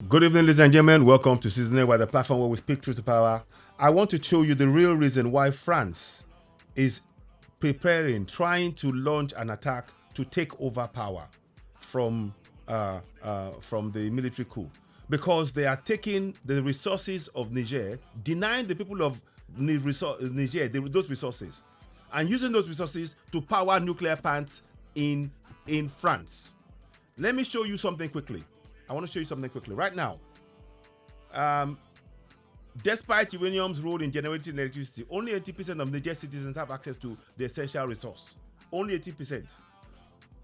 Good evening, ladies and gentlemen. Welcome to Season 8, where the platform where we speak truth to power. I want to show you the real reason why France is trying to launch an attack to take over power from the military coup, because they are taking the resources of Niger, denying the people of Niger those resources, and using those resources to power nuclear plants in France. Let me show you something quickly. I want to show you something quickly right now. Despite uranium's role in generating electricity, only 80% of Niger citizens have access to the essential resource. Only 80%.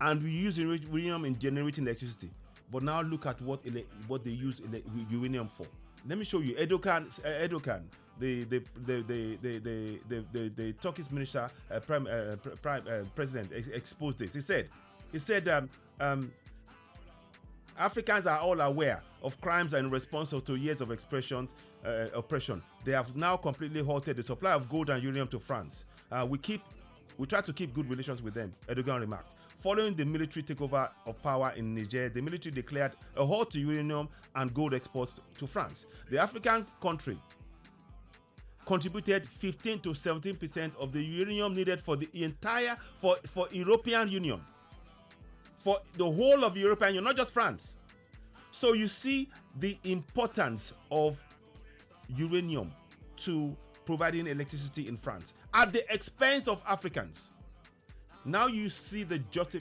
And we use uranium in generating electricity. But now look at what they use uranium for. Let me show you. Erdogan, the Turkish minister, president, exposed this. He said, Africans are all aware of crimes and in response to years of oppression. They have now completely halted the supply of gold and uranium to France. We try to keep good relations with them, Erdogan remarked. Following the military takeover of power in Niger, the military declared a halt to uranium and gold exports to France. The African country contributed 15 to 17% of the uranium needed for the entire for European Union. For the whole of European Union, not just France. So you see the importance of uranium to providing electricity in France at the expense of Africans. Now you see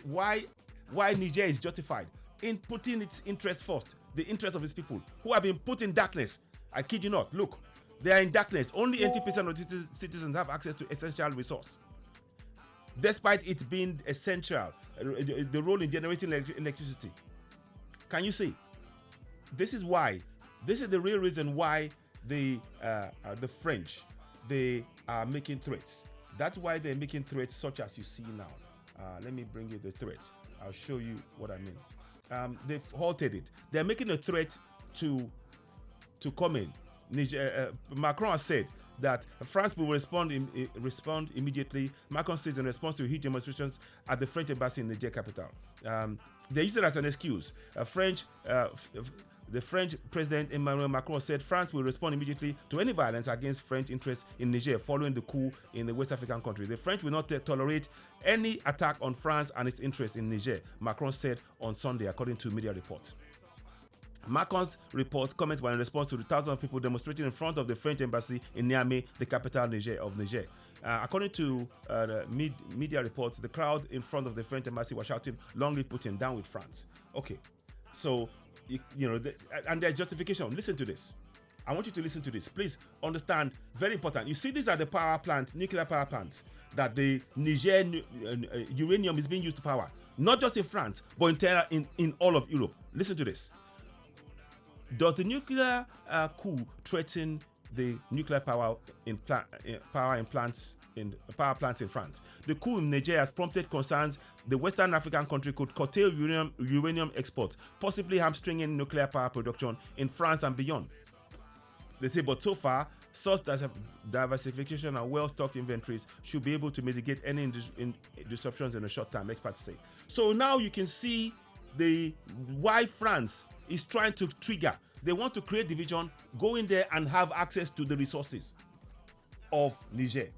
why Niger is justified in putting its interest first, the interest of its people who have been put in darkness. I kid you not. Look, they are in darkness. Only 80% of citizens have access to essential resource. Despite it being essential, the role in generating electricity. Can you see? This is the real reason why the French, they are making threats. That's why they're making threats such as you see now. Let me bring you the threats. I'll show you what I mean. They've halted it. They're making a threat to come in. Macron has said that France will respond immediately. Macron says in response to huge demonstrations at the French embassy in the Niger capital. They use it as an excuse. The French President Emmanuel Macron said France will respond immediately to any violence against French interests in Niger following the coup in the West African country. The French will not tolerate any attack on France and its interests in Niger, Macron said on Sunday, according to media reports. Macron's comments were in response to the thousands of people demonstrating in front of the French embassy in Niamey, the capital of Niger. According to the media reports, the crowd in front of the French embassy was shouting, "Long live Putin, down with France." Okay, so, and their justification. Listen to this. I want you to listen to this. Please understand, very important. You see, these are the power plants, nuclear power plants, that the Niger uranium is being used to power. Not just in France, but in all of Europe. Listen to this. Does the nuclear coup threaten the nuclear power plants in France? The coup in Niger has prompted concerns the Western African country could curtail uranium exports, possibly hamstringing nuclear power production in France and beyond. They say, but so far, such diversification and well-stocked inventories should be able to mitigate any disruptions in a short time, experts say. So now you can see why France is trying to trigger. They want to create division, go in there and have access to the resources of Niger.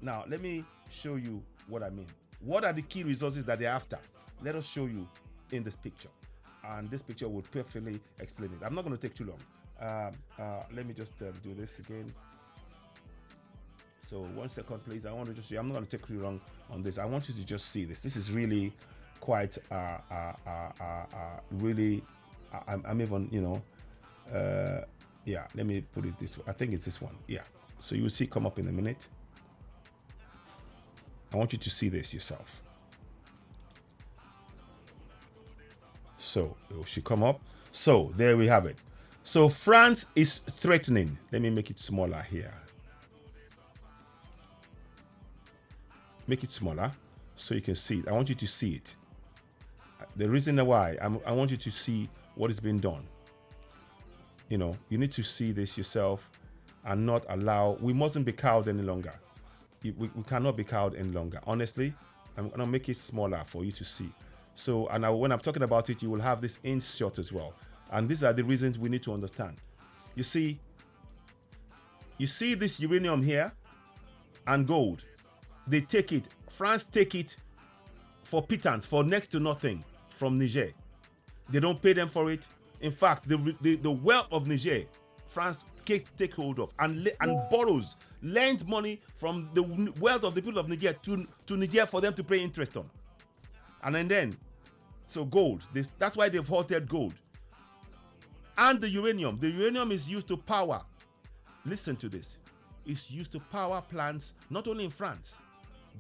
Now, let me show you what I mean. What are the key resources that they're after? Let us show you in this picture. And this picture will perfectly explain it. I'm not going to take too long. Let me just do this again. So 1 second, please. I want to just see. I'm not going to take too long on this. I want you to just see this. This is really quite, really, I'm even, yeah, let me put it this way. I think it's this one. Yeah. So you will see come up in a minute. I want you to see this yourself. So it should come up. So there we have it. So France is threatening. Let me make it smaller here. Make it smaller so you can see it. I want you to see it. The reason why I want you to see what is being done. You need to see this yourself and not allow. We mustn't be cowed any longer. We cannot be cowed any longer. Honestly, I'm going to make it smaller for you to see. So, and when I'm talking about it, you will have this in shot as well. And these are the reasons we need to understand. You see this uranium here and gold. They take it. France take it for pittance, for next to nothing from Niger. They don't pay them for it. In fact, the wealth of Niger, France take hold of and borrows, lends money from the wealth of the people of Niger to Niger for them to pay interest on. And then so gold, that's why they've halted gold. And the uranium is used to power. Listen to this. It's used to power plants not only in France,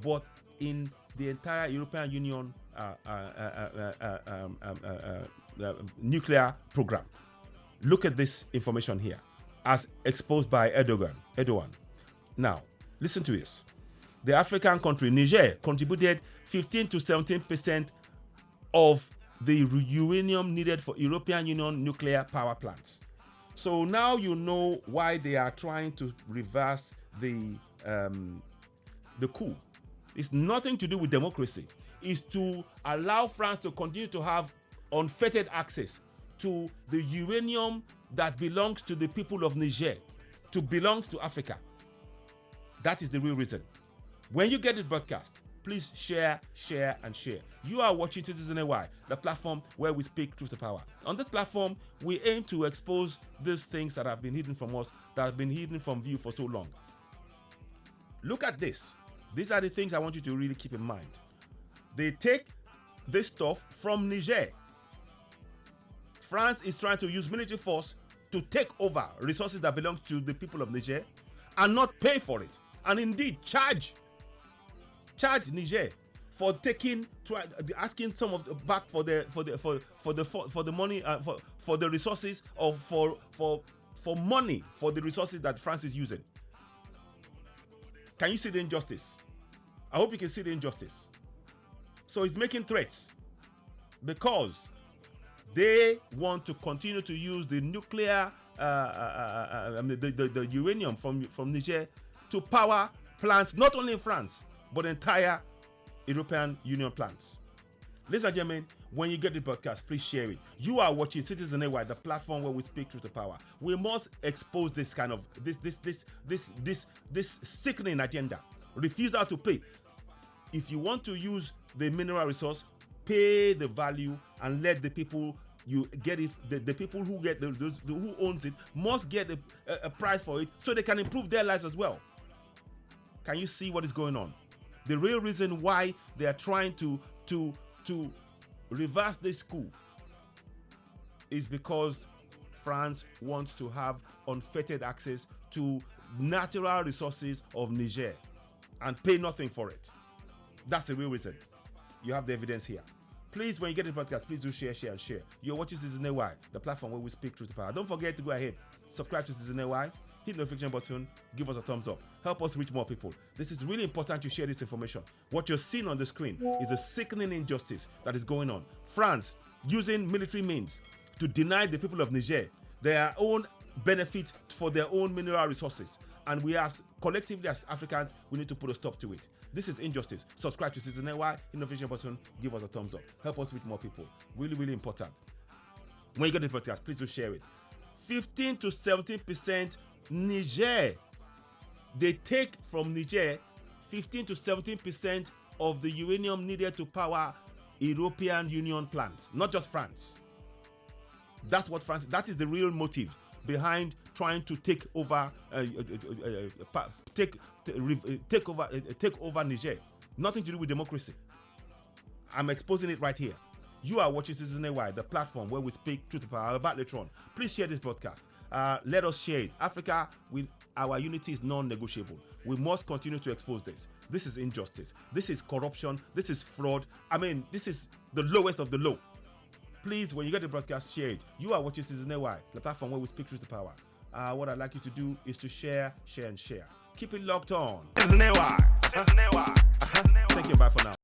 but in the entire European Union nuclear program. Look at this information here, as exposed by Erdogan. Now, listen to this. The African country, Niger, contributed 15 to 17% of the uranium needed for European Union nuclear power plants. So now you know why they are trying to reverse the coup. It's nothing to do with democracy. It's to allow France to continue to have unfettered access to the uranium that belongs to the people of Niger, to belongs to Africa. That is the real reason. When you get it broadcast, please share, and share. You are watching Citizen AY, the platform where we speak truth to power. On this platform, we aim to expose these things that have been hidden from us, that have been hidden from view for so long. Look at this. These are the things I want you to really keep in mind. They take this stuff from Niger. France is trying to use military force to take over resources that belong to the people of Niger and not pay for it, and indeed charge Niger for asking some of the back for the money for the resources of for money for the resources that France is using. Can you see the injustice? I hope you can see the injustice. So it's making threats because they want to continue to use the nuclear, the uranium from Niger to power plants not only in France but entire European Union plants. Ladies and gentlemen, when you get the broadcast, please share it. You are watching Citizen AY, the platform where we speak truth to power. We must expose this kind of this sickening agenda. Refusal to pay. If you want to use the mineral resource, pay the value and let the people you get it. The people who get who owns it must get a price for it so they can improve their lives as well. Can you see what is going on? The real reason why they are trying to reverse this coup is because France wants to have unfettered access to natural resources of Niger and pay nothing for it. That's the real reason. You have the evidence here. Please, when you get the podcast, please do share. You're watching Citizen AY, the platform where we speak truth to power. Don't forget to go ahead, subscribe to Citizen AY, hit the notification button, give us a thumbs up. Help us reach more people. This is really important to share this information. What you're seeing on the screen is a sickening injustice that is going on. France using military means to deny the people of Niger their own benefit for their own mineral resources. And we have, collectively as Africans, we need to put a stop to it. This is injustice. Subscribe to Citizen AY, hit the notification button, give us a thumbs up. Help us reach more people. Really, really important. When you get the podcast, please do share it. 15 to 17% Niger. They take from Niger 15 to 17% of the uranium needed to power European Union plants, not just France. That's what France. That is the real motive behind trying to take over Niger. Nothing to do with democracy. I'm exposing it right here. You are watching Citizen AY, the platform where we speak truth to power. About later on. Please share this broadcast. Let us share it. Africa, our unity is non-negotiable. We must continue to expose this. This is injustice. This is corruption. This is fraud. I mean, this is the lowest of the low. Please, when you get the broadcast, share it. You are watching Citizen AY, the platform where we speak truth to power. What I'd like you to do is to share. Keep it locked on. Citizen AY. Thank you. Bye for now.